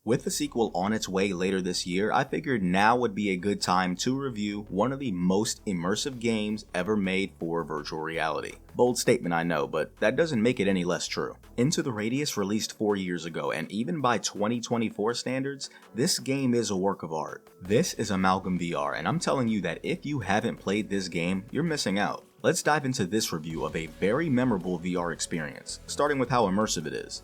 With the sequel on its way later this year, I figured now would be a good time to review one of the most immersive games ever made for virtual reality. Bold statement, I know, but that doesn't make it any less true. Into the Radius released 4 years ago, and even by 2024 standards, this game is a work of art. This is Amalgam VR, and I'm telling you that if you haven't played this game, you're missing out. Let's dive into this review of a very memorable VR experience, starting with how immersive it is.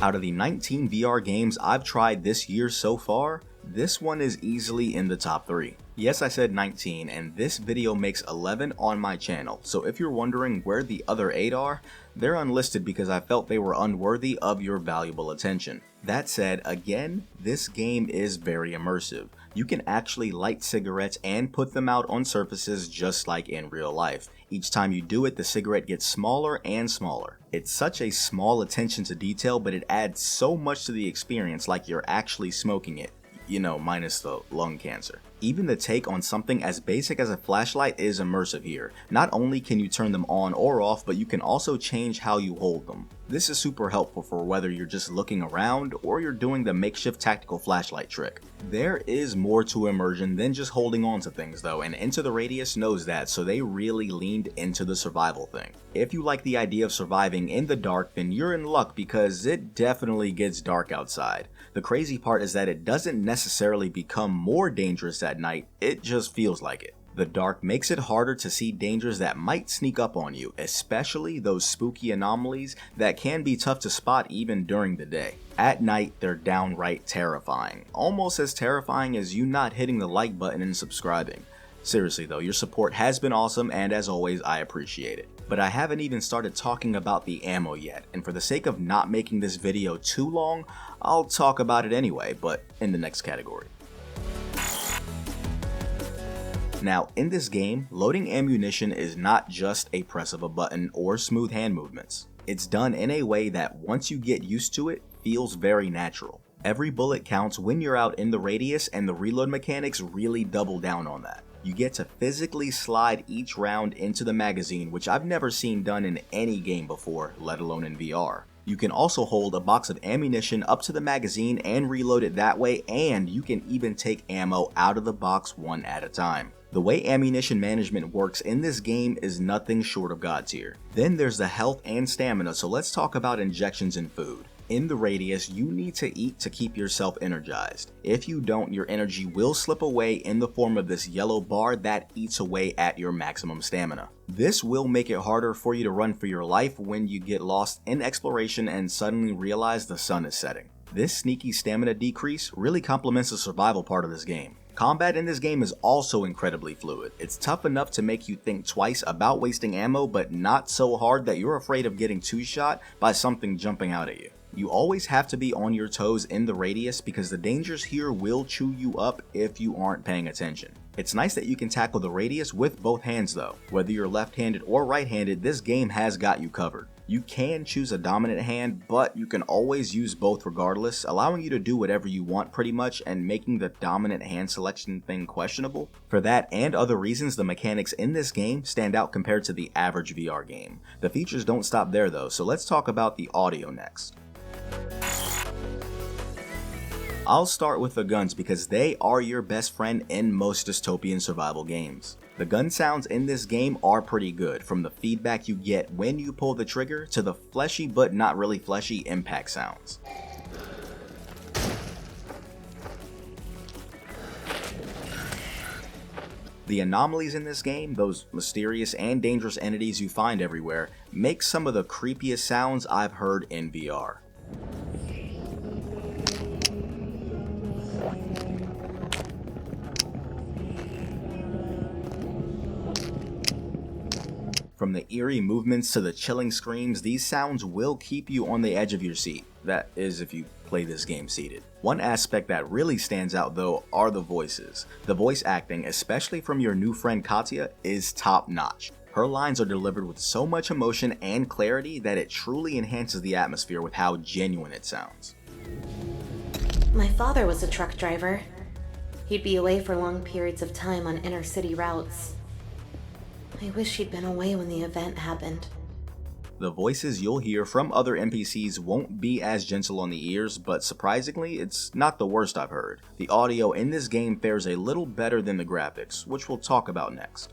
Out of the 19 VR games I've tried this year so far, this one is easily in the top 3. Yes, I said 19, and this video makes 11 on my channel, so if you're wondering where the other 8 are, they're unlisted because I felt they were unworthy of your valuable attention. That said, again, this game is very immersive. You can actually light cigarettes and put them out on surfaces just like in real life. Each time you do it, the cigarette gets smaller and smaller. It's such a small attention to detail, but it adds so much to the experience, like you're actually smoking it. You know, minus the lung cancer. Even the take on something as basic as a flashlight is immersive here. Not only can you turn them on or off, but you can also change how you hold them. This is super helpful for whether you're just looking around or you're doing the makeshift tactical flashlight trick. There is more to Immersion than just holding on to things though, and Into the Radius knows that, so they really leaned into the survival thing. If you like the idea of surviving in the dark, then you're in luck because it definitely gets dark outside. The crazy part is that it doesn't necessarily become more dangerous at night, it just feels like it. The dark makes it harder to see dangers that might sneak up on you, especially those spooky anomalies that can be tough to spot even during the day. At night, they're downright terrifying, almost as terrifying as you not hitting the like button and subscribing. Seriously though, your support has been awesome, and as always, I appreciate it. But I haven't even started talking about the ammo yet, and for the sake of not making this video too long, I'll talk about it anyway, but in the next category. Now, in this game, loading ammunition is not just a press of a button or smooth hand movements. It's done in a way that once you get used to it, feels very natural. Every bullet counts when you're out in the radius, and the reload mechanics really double down on that. You get to physically slide each round into the magazine, which I've never seen done in any game before, let alone in VR. You can also hold a box of ammunition up to the magazine and reload it that way, and you can even take ammo out of the box one at a time. The way ammunition management works in this game is nothing short of god tier. Then there's the health and stamina, so let's talk about injections and food. In the Radius, you need to eat to keep yourself energized. If you don't, your energy will slip away in the form of this yellow bar that eats away at your maximum stamina. This will make it harder for you to run for your life when you get lost in exploration and suddenly realize the sun is setting. This sneaky stamina decrease really complements the survival part of this game. Combat in this game is also incredibly fluid. It's tough enough to make you think twice about wasting ammo, but not so hard that you're afraid of getting two-shot by something jumping out at you. You always have to be on your toes in the Radius because the dangers here will chew you up if you aren't paying attention. It's nice that you can tackle the Radius with both hands though. Whether you're left-handed or right-handed, this game has got you covered. You can choose a dominant hand, but you can always use both regardless, allowing you to do whatever you want pretty much and making the dominant hand selection thing questionable. For that and other reasons, the mechanics in this game stand out compared to the average VR game. The features don't stop there though, so let's talk about the audio next. I'll start with the guns because they are your best friend in most dystopian survival games. The gun sounds in this game are pretty good, from the feedback you get when you pull the trigger to the fleshy but not really fleshy impact sounds. The anomalies in this game, those mysterious and dangerous entities you find everywhere, make some of the creepiest sounds I've heard in VR. From the eerie movements to the chilling screams, these sounds will keep you on the edge of your seat. That is if you play this game seated. One aspect that really stands out though are the voices. The voice acting, especially from your new friend Katya, is top notch. Her lines are delivered with so much emotion and clarity that it truly enhances the atmosphere with how genuine it sounds. My father was a truck driver. He'd be away for long periods of time on inner city routes. I wish he'd been away when the event happened. The voices you'll hear from other NPCs won't be as gentle on the ears, but surprisingly, it's not the worst I've heard. The audio in this game fares a little better than the graphics, which we'll talk about next.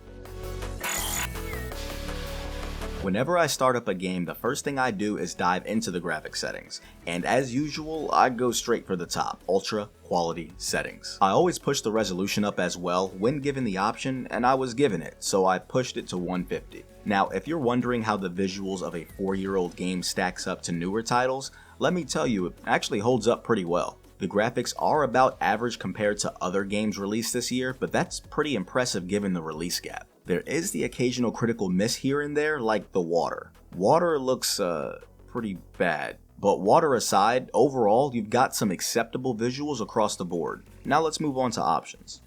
Whenever I start up a game, the first thing I do is dive into the graphics settings, and as usual, I go straight for the top, ultra quality settings. I always push the resolution up as well when given the option, and I was given it, so I pushed it to 150. Now, if you're wondering how the visuals of a 4-year-old game stacks up to newer titles, let me tell you, it actually holds up pretty well. The graphics are about average compared to other games released this year, but that's pretty impressive given the release gap. There is the occasional critical miss here and there, like the water. Water looks pretty bad. But water aside, overall, you've got some acceptable visuals across the board. Now let's move on to options.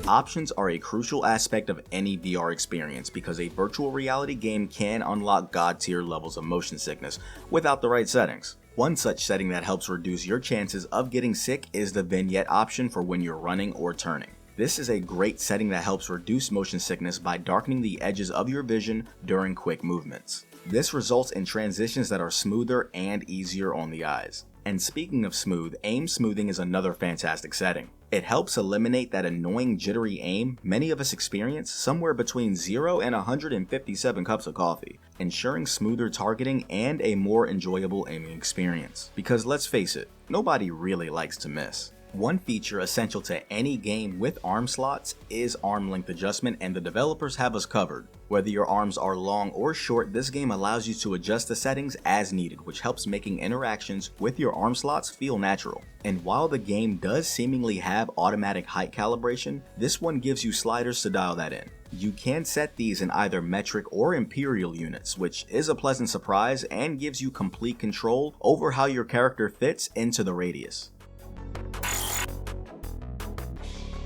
Options are a crucial aspect of any VR experience because a virtual reality game can unlock god-tier levels of motion sickness without the right settings. One such setting that helps reduce your chances of getting sick is the vignette option for when you're running or turning. This is a great setting that helps reduce motion sickness by darkening the edges of your vision during quick movements. This results in transitions that are smoother and easier on the eyes. And speaking of smooth, aim smoothing is another fantastic setting. It helps eliminate that annoying jittery aim many of us experience somewhere between 0 and 157 cups of coffee, ensuring smoother targeting and a more enjoyable aiming experience. Because let's face it, nobody really likes to miss. One feature essential to any game with arm slots is arm length adjustment, and the developers have us covered. Whether your arms are long or short, this game allows you to adjust the settings as needed, which helps making interactions with your arm slots feel natural. And while the game does seemingly have automatic height calibration, this one gives you sliders to dial that in. You can set these in either metric or imperial units, which is a pleasant surprise and gives you complete control over how your character fits into the radius.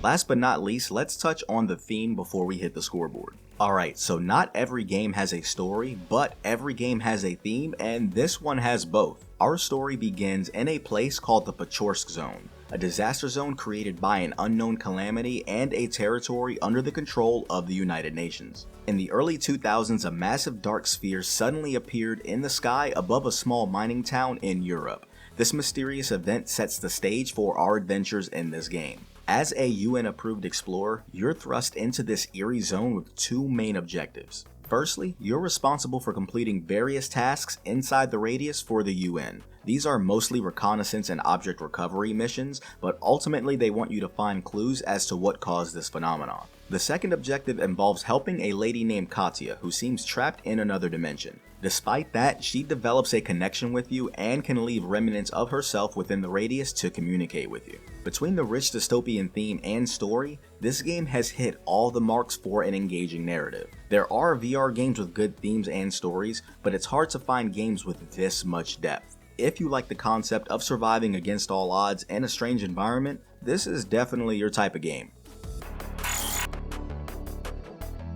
Last but not least, let's touch on the theme before we hit the scoreboard. Alright, so not every game has a story, but every game has a theme, and this one has both. Our story begins in a place called the Pachorsk Zone, a disaster zone created by an unknown calamity and a territory under the control of the United Nations. In the early 2000s, a massive dark sphere suddenly appeared in the sky above a small mining town in Europe. This mysterious event sets the stage for our adventures in this game. As a UN-approved explorer, you're thrust into this eerie zone with two main objectives. Firstly, you're responsible for completing various tasks inside the radius for the UN. These are mostly reconnaissance and object recovery missions, but ultimately they want you to find clues as to what caused this phenomenon. The second objective involves helping a lady named Katya, who seems trapped in another dimension. Despite that, she develops a connection with you and can leave remnants of herself within the radius to communicate with you. Between the rich dystopian theme and story, this game has hit all the marks for an engaging narrative. There are VR games with good themes and stories, but it's hard to find games with this much depth. If you like the concept of surviving against all odds in a strange environment, this is definitely your type of game.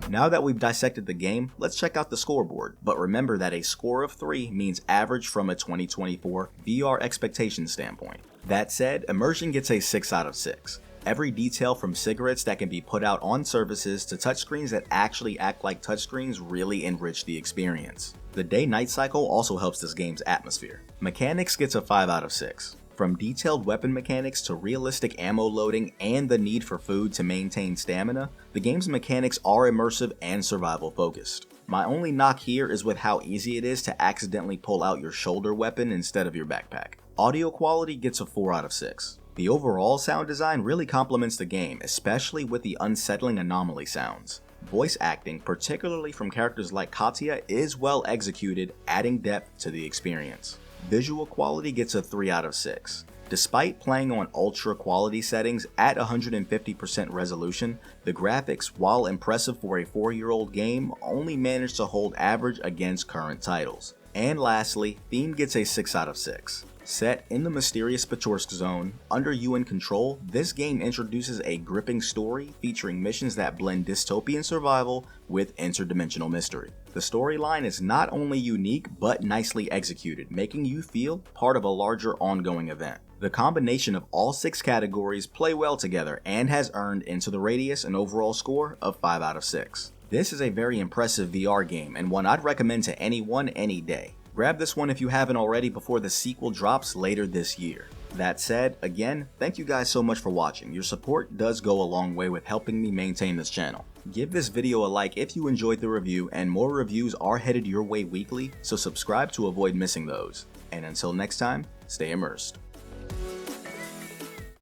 Now that we've dissected the game, let's check out the scoreboard, but remember that a score of 3 means average from a 2024 VR expectation standpoint. That said, Immersion gets a 6 out of 6. Every detail from cigarettes that can be put out on surfaces to touchscreens that actually act like touchscreens really enrich the experience. The day-night cycle also helps this game's atmosphere. Mechanics gets a 5 out of 6. From detailed weapon mechanics to realistic ammo loading and the need for food to maintain stamina, the game's mechanics are immersive and survival focused. My only knock here is with how easy it is to accidentally pull out your shoulder weapon instead of your backpack. Audio quality gets a 4 out of 6. The overall sound design really complements the game, especially with the unsettling anomaly sounds. Voice acting, particularly from characters like Katya, is well executed, adding depth to the experience. Visual quality gets a 3 out of 6. Despite playing on ultra quality settings at 150% resolution, the graphics, while impressive for a 4-year-old game, only managed to hold average against current titles. And lastly, theme gets a 6 out of 6. Set in the mysterious Pachorsk Zone, under UN control, this game introduces a gripping story featuring missions that blend dystopian survival with interdimensional mystery. The storyline is not only unique, but nicely executed, making you feel part of a larger ongoing event. The combination of all 6 categories play well together and has earned Into the Radius an overall score of 5 out of 6. This is a very impressive VR game and one I'd recommend to anyone any day. Grab this one if you haven't already before the sequel drops later this year. That said, again, thank you guys so much for watching. Your support does go a long way with helping me maintain this channel. Give this video a like if you enjoyed the review, and more reviews are headed your way weekly, so subscribe to avoid missing those. And until next time, stay immersed.